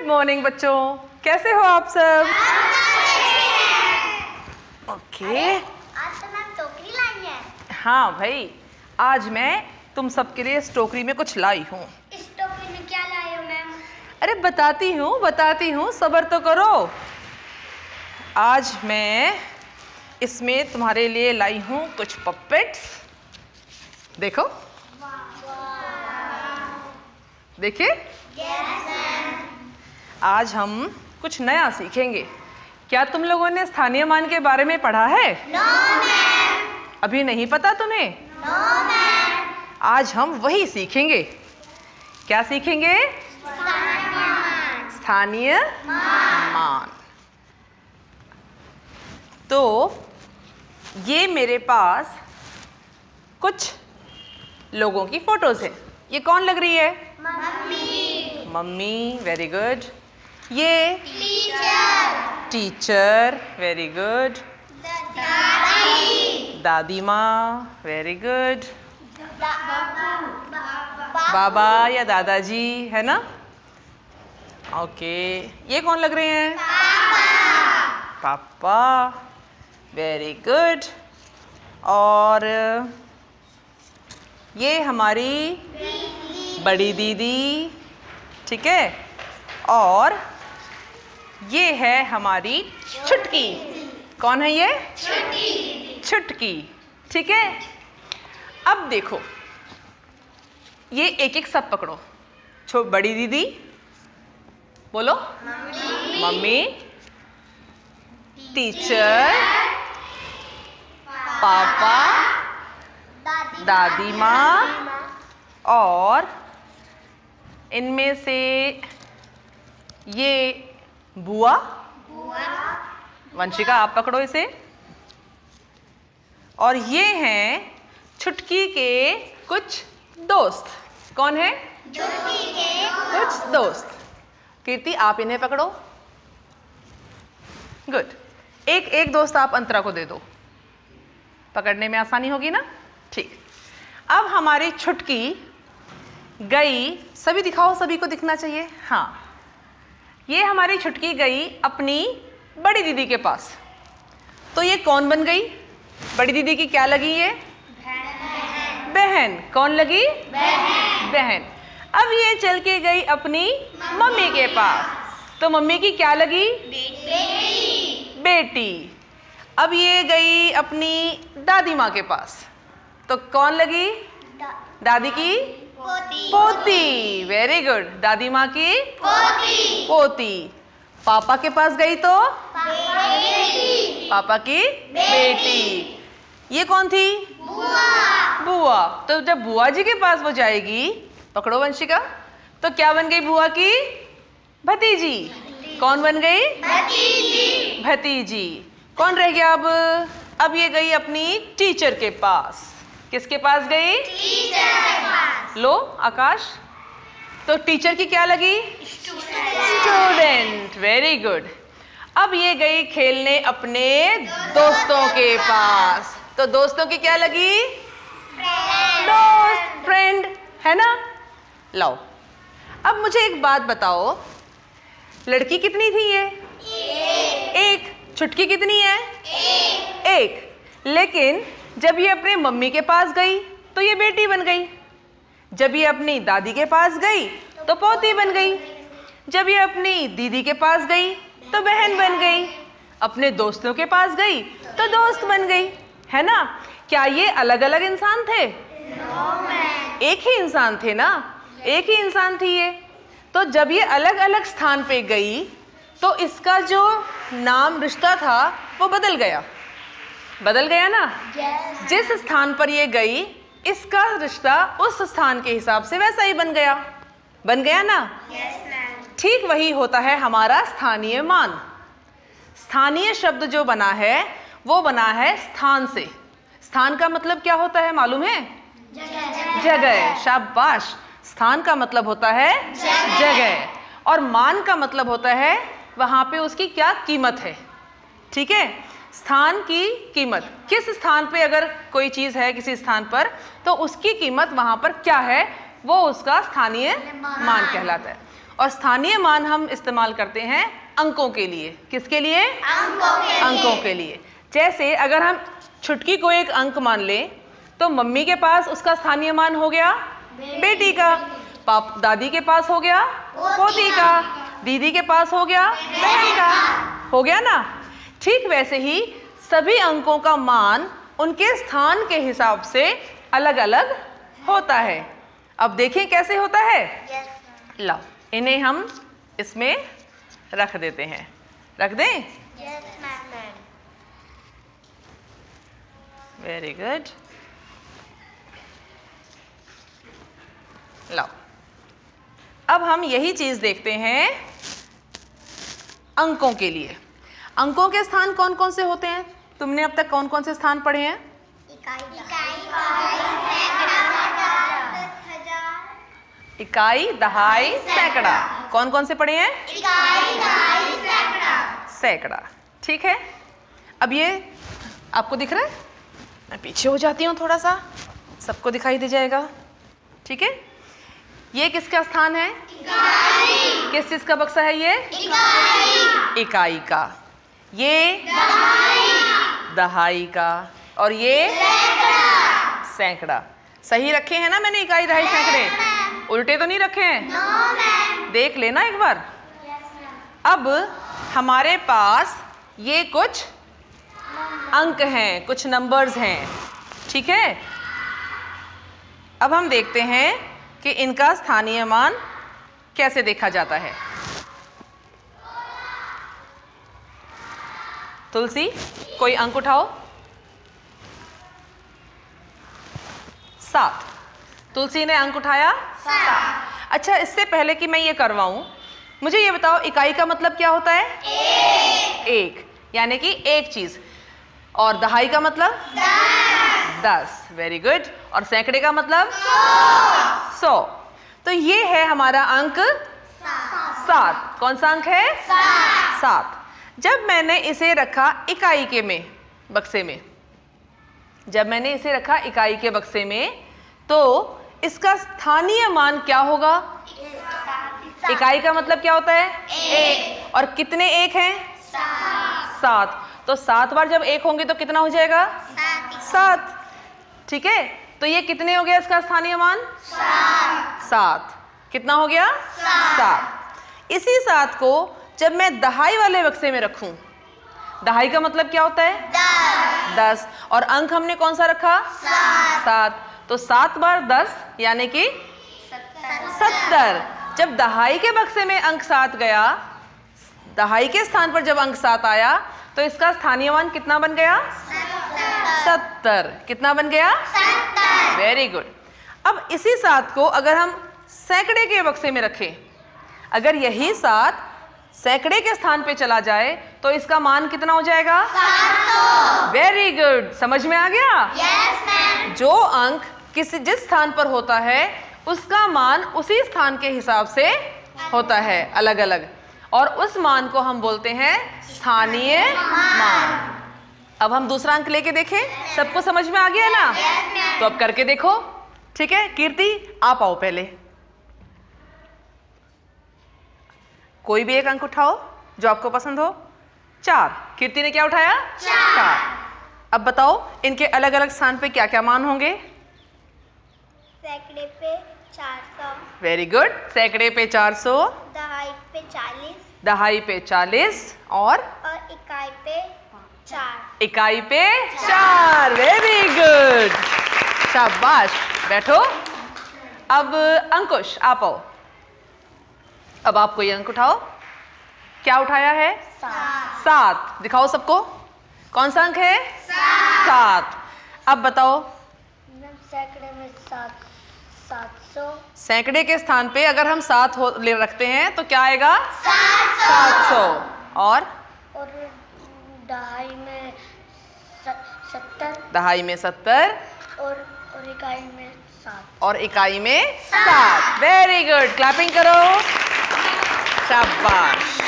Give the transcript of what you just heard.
Good morning बच्चों, कैसे हो आप सब? ओके। आज तो मैम टोकरी लाई है। हाँ भाई, आज मैं तुम सबके लिए इस टोकरी में कुछ लाई हूँ। इस टोकरी में क्या लाए हो मैम? अरे बताती हूँ, सब्र तो करो। आज मैं इसमें तुम्हारे लिए लाई हूँ कुछ पपेट्स। देखो, देखिए। Yes ma'am. आज हम कुछ नया सीखेंगे। क्या तुम लोगों ने स्थानीय मान के बारे में पढ़ा है? No ma'am. अभी नहीं पता तुम्हें? No ma'am. आज हम वही सीखेंगे। क्या सीखेंगे? स्थानीय मान। तो ये मेरे पास कुछ लोगों की फोटोज है। ये कौन लग रही है? मम्मी। Mummy, very good. ये टीचर। Teacher, very good. दादी। दादी माँ, वेरी गुड। बाबू। बाबा या दादाजी, है ना? ओके। ये कौन लग रहे हैं? पापा, वेरी गुड। और ये हमारी बड़ी दीदी, ठीक है। और ये है हमारी छुटकी। कौन है ये? छुटकी, ठीक है। अब देखो, ये एक एक सब पकड़ो। बड़ी दीदी बोलो। मम्मी, टीचर, पापा, दादी माँ, और इनमें से ये बुआ। वंशिका, आप पकड़ो इसे। और ये हैं छुटकी के कुछ दोस्त। कौन है? कुछ दोस्त। कीर्ति, आप इन्हें पकड़ो। गुड। एक एक दोस्त आप अंतरा को दे दो, पकड़ने में आसानी होगी ना? ठीक। अब हमारी छुटकी गई, सभी दिखाओ, सभी को दिखना चाहिए। हाँ, ये हमारी छुटकी गई अपनी बड़ी दीदी के पास। तो ये कौन बन गई? बड़ी दीदी की क्या लगी? ये बहन। कौन लगी? बहन। अब ये चल के गई अपनी मम्मी के पास। तो मम्मी की क्या लगी? बेटी। अब ये गई अपनी दादी माँ के पास। तो कौन लगी? दादी की पोती। Very good. दादी माँ की पोती। पापा के पास गई तो पापा की बेटी। ये कौन थी? बुआ। तो जब बुआ जी के पास वो जाएगी, पकड़ो वंशिका, तो क्या बन गई बुआ की? भतीजी। कौन बन गई? भतीजी। कौन रह गया अब? अब ये गई अपनी टीचर के पास। किसके पास गई? लो आकाश, तो टीचर की क्या लगी? स्टूडेंट। Very good. अब ये गई खेलने अपने दोस्तों के पास। तो दोस्तों की क्या लगी? दोस्त, फ्रेंड, है ना? लाओ, अब मुझे एक बात बताओ, लड़की कितनी थी ये? एक। छुटकी कितनी है? एक। लेकिन जब ये अपने मम्मी के पास गई तो ये बेटी बन गई। जब ये अपनी दादी के पास गई तो पोती बन गई। जब ये अपनी दीदी के पास गई तो बहन बन गई। अपने दोस्तों के पास गई तो दोस्त बन गई, है ना? क्या ये अलग अलग इंसान थे? एक ही इंसान थे ना? एक ही इंसान थी ये। तो जब ये अलग अलग स्थान पे गई तो इसका जो नाम, रिश्ता था, वो बदल गया। बदल गया ना? जिस स्थान पर ये गई, इसका रिश्ता उस स्थान के हिसाब से वैसा ही बन गया। बन गया ना? ठीक वही होता है हमारा स्थानीय मान। स्थानीय शब्द जो बना है वो बना है स्थान से। स्थान का मतलब क्या होता है मालूम है? जगह। शाबाश। स्थान का मतलब होता है जगह, और मान का मतलब होता है वहां पे उसकी क्या कीमत है। ठीक है? स्थान की कीमत, किस स्थान पे अगर कोई चीज है किसी स्थान पर, तो उसकी कीमत वहां पर क्या है, वो उसका स्थानीय मान कहलाता है। और स्थानीय मान हम इस्तेमाल करते हैं अंकों के लिए। किसके लिए? अंकों के लिए। जैसे अगर हम छुटकी को एक अंक मान लें तो मम्मी के पास उसका स्थानीय मान हो गया बेटी का, दादी के पास हो गया पोती का, दीदी के पास हो गया बहन का। हो गया ना? ठीक वैसे ही सभी अंकों का मान उनके स्थान के हिसाब से अलग अलग होता है। अब देखें कैसे होता है। लो, इन्हें हम इसमें रख देते हैं। रख दें? Very good. लो, अब हम यही चीज देखते हैं अंकों के लिए। अंकों के स्थान कौन कौन से होते हैं? तुमने अब तक कौन कौन से स्थान पढ़े हैं? इकाई, दहाई, सैकड़ा। कौन कौन से पढ़े हैं? इकाई, दहाई, सैकड़ा। ठीक है, अब ये आपको दिख रहा है? मैं पीछे हो जाती हूँ थोड़ा सा, सबको दिखाई दे जाएगा। ठीक है, ये किसका स्थान है? इकाई। किस चीज का बक्सा है ये? इकाई। इकाई का। ये दहाई का। और ये सैकड़ा। सही रखे हैं ना मैंने? इकाई, दहाई, सैकड़े उल्टे तो नहीं रखे हैं? No, देख लेना एक बार। अब हमारे पास ये कुछ अंक हैं, कुछ नंबर्स हैं। ठीक है, अब हम देखते हैं कि इनका स्थानीय मान कैसे देखा जाता है। तुलसी, कोई अंक उठाओ। 7। तुलसी ने अंक उठाया 7। अच्छा, इससे पहले कि मैं ये करवाऊं, मुझे ये बताओ इकाई का मतलब क्या होता है? एक, यानी कि एक चीज। और दहाई का मतलब? 10। Very good. और सैकड़े का मतलब? 100। तो ये है हमारा अंक 7। कौन सा अंक है? 7। जब मैंने इसे रखा इकाई के में बक्से में, जब मैंने इसे रखा इकाई के बक्से में, तो इसका स्थानीय मान क्या होगा? इकाई का मतलब क्या होता है? 1। और कितने एक हैं? 7। तो 7 बार जब 1 होंगे तो कितना हो जाएगा? 7। ठीक है, तो ये कितने हो गया इसका स्थानीय मान? 7। कितना हो गया? 7। इसी 7 को जब मैं दहाई वाले बक्से में रखूं, दहाई का मतलब क्या होता है? 10। और अंक हमने कौन सा रखा? 7। तो 7 बार 10 यानी कि 70। जब दहाई के बक्से में अंक 7 गया, दहाई के स्थान पर जब अंक 7 आया, तो इसका स्थानीय मान कितना बन गया? 70। कितना बन गया? 70। Very good. अब इसी 7 को अगर हम सैकड़े के बक्से में रखें, अगर यही 7 सैकड़े के स्थान पे चला जाए तो इसका मान कितना हो जाएगा? 700। Very good. समझ में आ गया? Yes, ma'am. जो अंक जिस स्थान पर होता है उसका मान उसी स्थान के हिसाब से होता है, अलग अलग, और उस मान को हम बोलते हैं स्थानीय मान। अब हम दूसरा अंक लेके देखें। सबको समझ में आ गया ना? Yes, ma'am. तो अब करके देखो। ठीक है, कीर्ति आप आओ पहले। कोई भी एक अंक उठाओ जो आपको पसंद हो। 4। कीर्ति ने क्या उठाया? 4। अब बताओ इनके अलग अलग स्थान पे क्या क्या मान होंगे? सैकड़े पे 400, वेरी गुड। सैकड़े पे 400, दहाई पे 40, दहाई पे 40 और इकाई पे 4। इकाई पे 4। वेरी गुड, शाबाश। बैठो। अब अंकुश आप आओ। अब आप कोई अंक उठाओ। क्या उठाया है? 7। दिखाओ सबको, कौन सा अंक है? 7। अब बताओ सैकड़े में 700, सैकड़े के स्थान पे अगर हम 7 ले रखते हैं तो क्या आएगा? 700। और दहाई में 70, दहाई में 70 और इकाई में 7। और इकाई में 7। वेरी गुड, क्लैपिंग करो। शाबाश।